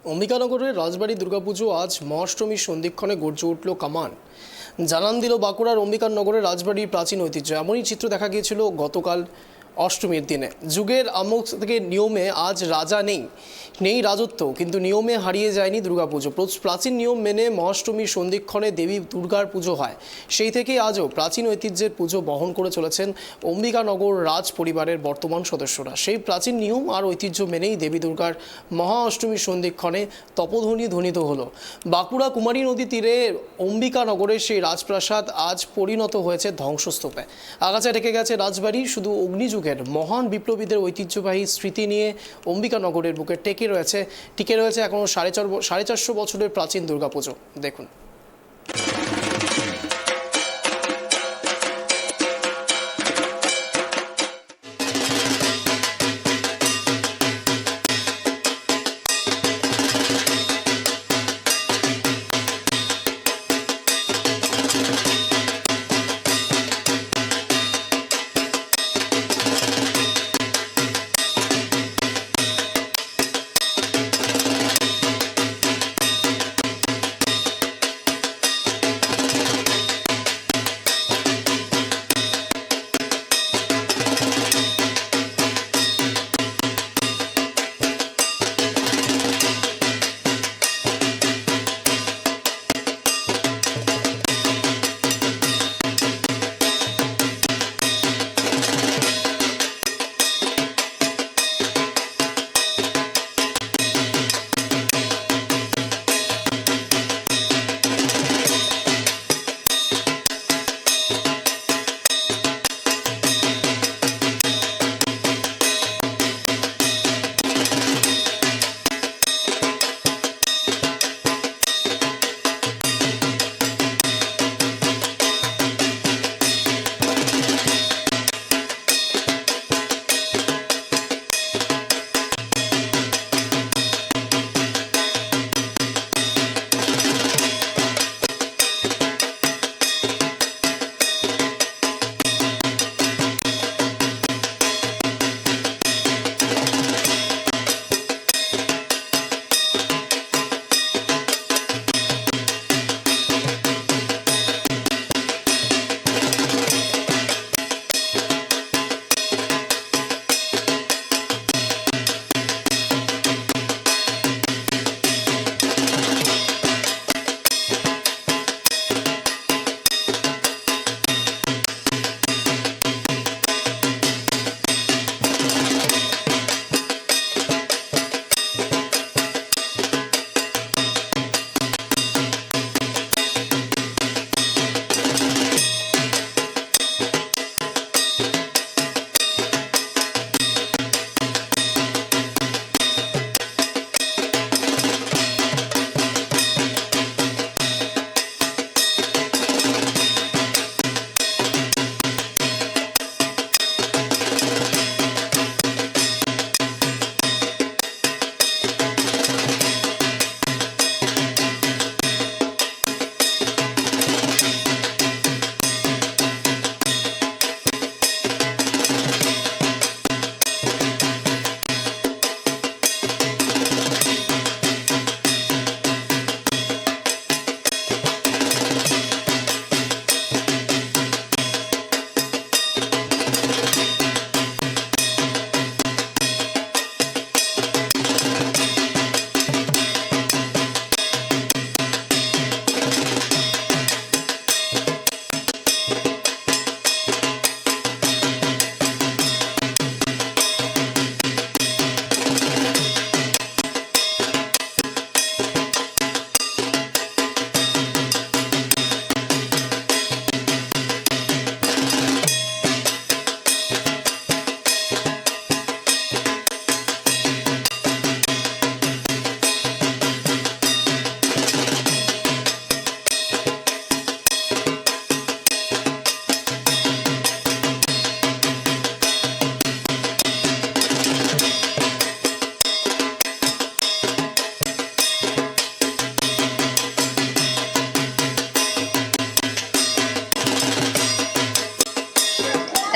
অম্বিকানগরের রাজবাড়ী দুর্গাপুজো আজ মহাষ্টমীর সন্ধিক্ষণে গর্জে উঠল কামান। জানান দিল বাঁকুড়ার অম্বিকানগরের রাজবাড়ির প্রাচীন ঐতিহ্য। এমনই চিত্র দেখা গিয়েছিল গতকাল অষ্টমীর দিনে। যুগের আমোদ থেকে নিয়মে আজ রাজা নেই রাজত্ব, কিন্তু নিয়মে হারিয়ে যায়নি দুর্গাপুজো। প্রাচীন নিয়ম মেনে মহাষ্টমীর সন্ধিক্ষণে দেবী দুর্গার পুজো হয়। সেই থেকেই আজও প্রাচীন ঐতিহ্যের পুজো বহন করে চলেছেন অম্বিকানগর রাজ পরিবারের বর্তমান সদস্যরা। সেই প্রাচীন নিয়ম আর ঐতিহ্য মেনেই দেবী দুর্গার মহা অষ্টমীর সন্ধিক্ষণে তপধ্বনি ধ্বনিত হলো। বাঁকুড়া কুমারী নদী তীরে অম্বিকানগরের সেই রাজপ্রাসাদ আজ পরিণত হয়েছে ধ্বংসস্তূপে। আগাছা ঢেকে গেছে রাজবাড়ি। শুধু অগ্নিযুগের মহান বিপ্লবীদের ঐতিহ্যবাহী স্মৃতি নিয়ে অম্বিকানগরের বুকে টিকে রয়েছে এখনো 450 বছরের প্রাচীন দুর্গাপুজো। দেখুন।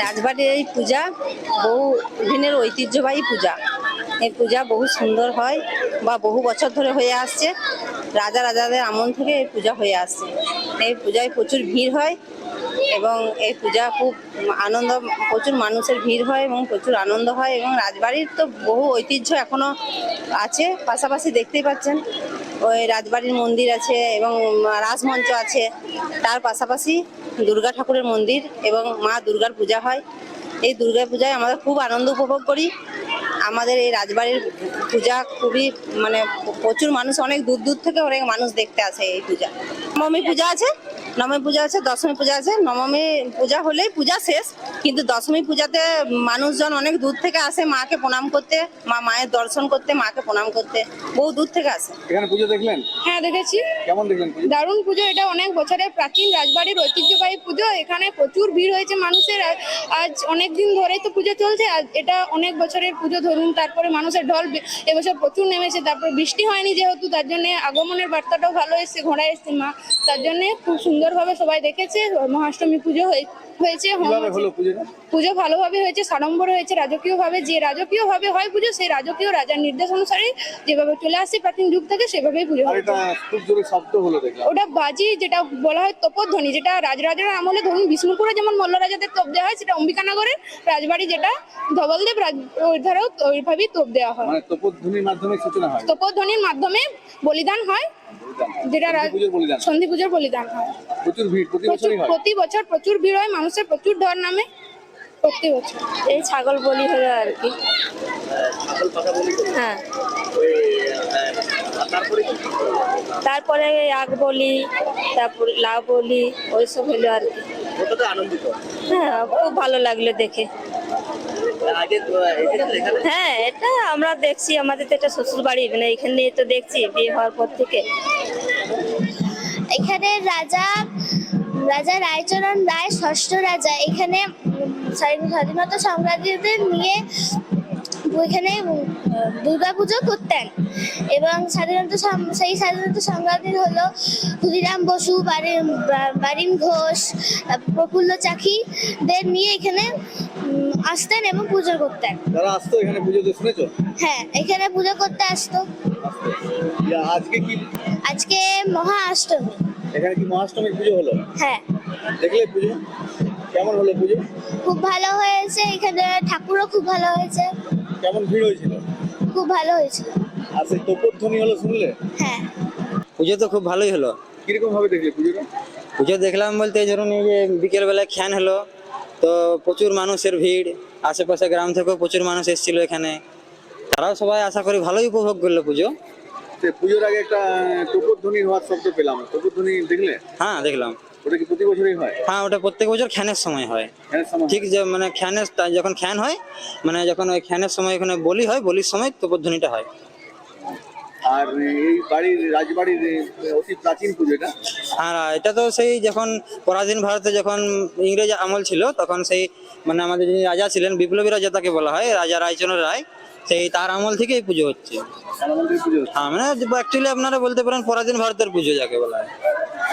রাজবাড়ির এই পূজা বহু দিনের ঐতিহ্যবাহী পূজা। এই পূজা বহু সুন্দর হয়, বা বহু বছর ধরে হয়ে আসছে। রাজাদের আমল থেকে এই পূজা হয়ে আসছে। এই পূজায় প্রচুর ভিড় হয় এবং এই পূজা খুব আনন্দ, প্রচুর মানুষের ভিড় হয় এবং প্রচুর আনন্দ হয়। এবং রাজবাড়ির তো বহু ঐতিহ্য এখনো আছে, পাশাপাশি দেখতেই পাচ্ছেন ওই রাজবাড়ির মন্দির আছে এবং রাজমঞ্চ আছে। তার পাশাপাশি দুর্গা ঠাকুরের মন্দির এবং মা দুর্গার পূজা হয়। এই দুর্গা পূজায় আমরা খুব আনন্দ উপভোগ করি। আমাদের এই রাজবাড়ির পূজা খুবই মানে প্রচুর মানুষ, অনেক দূর দূর থেকে অনেক মানুষ দেখতে আসে এই পূজা। নবমী পূজা আছে, নবমী পূজা আছে, দশমী পূজা আছে। নবমী পূজা হলেই পূজা শেষ, কিন্তু দশমী পূজাতে মানুষজন অনেক দূর থেকে আসে মাকে প্রণাম করতে, মায়ের দর্শন করতে, মাকে প্রণাম করতে বহু দূর থেকে আসে। এখানে পুজো দেখলেন? হ্যাঁ দেখেছি। কেমন দেখলেন পুজো? দারুণ পুজো, এটা অনেক বছরের প্রাচীন রাজবাড়ির ঐতিহ্যবাহী পুজো। এখানে প্রচুর ভিড় হয়েছে মানুষের। আজ অনেক দিন ধরেই তো পুজো চলছে, আজ এটা অনেক বছরের পুজো ধরুন। তারপরে মানুষের ঢল এবছর প্রচুর নেমেছে। তারপর বৃষ্টি হয়নি যেহেতু, তার জন্য আগমনের বার্তাটাও ভালো এসছে, ঘোড়া এসছে মা, তার জন্য খুব সুন্দরভাবে সবাই দেখেছে। মহাষ্টমী পুজো হয়েছে। কিভাবে হলো পুজোটা? পুজো ভালোভাবে হয়েছে, সাড়ম্বর হয়েছে রাজকীয়ভাবে। যে রাজকীয়ভাবে হয় পুজো, সেই রাজকীয় রাজার নির্দেশ অনুসারে যেভাবে চলে আসছে প্রাচীন যুগ থেকে, সেভাবেই পুজো আর হয়। এটা খুব জোরে শব্দ হলো দেখলাম। ওটা বাজি, যেটা বলা হয় তোপধ্বনি, যেটা রাজরাজার আমলে ধরুন বিষ্ণুপুরে যেমন মল্ল রাজাদের তোপ দেওয়া হয়, সেটা অম্বিকানগরের রাজবাড়ি যেটা ধবলদেব ওই ধারেও ওইভাবেই তোপ দেওয়া হয়। মানে তোপধ্বনির মাধ্যমে সূচনা হয়। তোপধ্বনির মাধ্যমে বলিদান হয়, যেটা পুজোর বলিদান। সন্ধি পুজোর বলিদান হয়। প্রচুর ভিড় প্রতি বছরই হয়। প্রতি বছর প্রচুর ভিড় হয়, মানুষের প্রচুর ঢল নামে প্রতি বছর। এই ছাগল বলি হলো আর কি। হ্যাঁ, তারপরে আগ বলি, তারপর লাউ বলি, ওইসব হলো আর কি। হ্যাঁ, খুব ভালো লাগলো দেখে। হ্যাঁ, এটা আমরা দেখছি, আমাদের তো এটা শ্বশুর বাড়ি, মানে এখানে তো দেখছি বিয়ে হওয়ার পর থেকে। এখানে রাজা রায়চরণ রায় ষষ্ঠ রাজা এখানে স্বাধীনতা সংগ্রামীদের নিয়ে এখানে দুর্গাপুজো করতেন। এবং সেই স্বাধীনতা সংগ্রামী হলো ক্ষুদিরাম বসু, বারিন ঘোষ, প্রফুল্ল চাকিদের নিয়ে এখানে আসতেন এবং পুজো করতেন। যারা আসতো এখানে পুজোতে, শুনেছো? হ্যাঁ, এখানে পুজো করতে আসতো। আজকে কি? আজকে মহা অষ্টমী। এখানে কি মহাষ্টমীর পুজো হলো? হ্যাঁ। দেখলে পুজো কেমন হলো? পুজো খুব ভালো হয়েছে, এখানে ঠাকুরও খুব ভালো হয়েছে। কেমন ভিড় হয়েছিল? খুব ভালো হয়েছিল। আর সেই তোপধ্বনি হলো, শুনলে? হ্যাঁ। পুজো তো খুব ভালোই হলো। কিরকম ভাবে দেখলে পুজোটা? পুজো দেখলাম বলতে ধরুন এই যে বিকেলবেলায় খ্যান হলো, তো প্রচুর মানুষের ভিড়, আশেপাশে গ্রাম থেকেও প্রচুর মানুষ এসেছিল এখানে। তারাও সবাই আশা করি ভালোই উপভোগ করলো পুজো। পুজোর আগে একটা তোপধ্বনি হওয়ার শব্দ পেলাম, তোপধ্বনি দেখলে? হ্যাঁ দেখলাম। ওটা কি প্রতি বছরই হয়? হ্যাঁ, ওটা প্রত্যেক বছর খ্যানের সময় হয়। খ্যানের সময়? ঠিক, যে মানে যখন খ্যান হয়, মানে যখন ওই খ্যানের সময় এখানে বলি হয়, বলির সময় তোপধ্বনিটা হয়। আর এই রাজবাড়ির অতি প্রাচীন পুজো এটা। আর এটা তো সেই যখন পরাধীন ভারতে যখন ইংরেজ আমল ছিল, তখন সেই মানে আমাদের যিনি রাজা ছিলেন, বিপ্লবী রাজা তাকে বলা হয়, রাজা রায়চরণ রায়, সেই তার আমল থেকে এই পুজো হচ্ছে। হ্যাঁ, মানে অ্যাকচুয়ালি আপনারা বলতে পারেন পরাধীন ভারতের পুজো যাকে বলা হয়।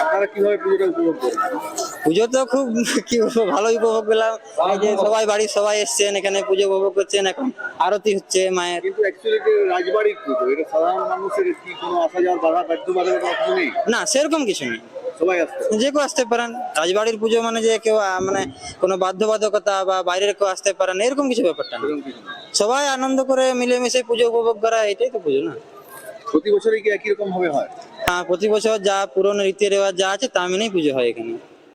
আপনারা কিভাবে পুজোটা উপভোগ করেন? পুজো তো খুব কি বলবো, ভালোই উপভোগ পেলাম। এই যে সবাই বাড়ির সবাই এসছেন এখানে পুজো উপভোগ করছেন, এখন আরতি হচ্ছে মায়ের। কিন্তু অ্যাকচুয়ালি রাজবাড়ির পুজো, এটা সাধারণ মানুষের কি কোনো আসা যাওয়ার বাধা কিছু নেই? না, সেরকম কিছু নেই, সবাই আসতে, যে কেউ আসতে পারেন। রাজবাড়ির পুজো মানে যে কেউ মানে কোনো বাধ্যবাধকতা বা বাইরের কেউ আসতে পারেন এরকম কিছু ব্যাপারটা না। সবাই আনন্দ করে মিলেমিশে পুজো উপভোগ করা, এটাই তো পুজো না? প্রতি বছরই কি একই রকম ভাবে হয়? হ্যাঁ, প্রতি বছর যা পুরনো রীতি রেওয়াজ যা আছে তা মেনেই পুজো হয় এখানে।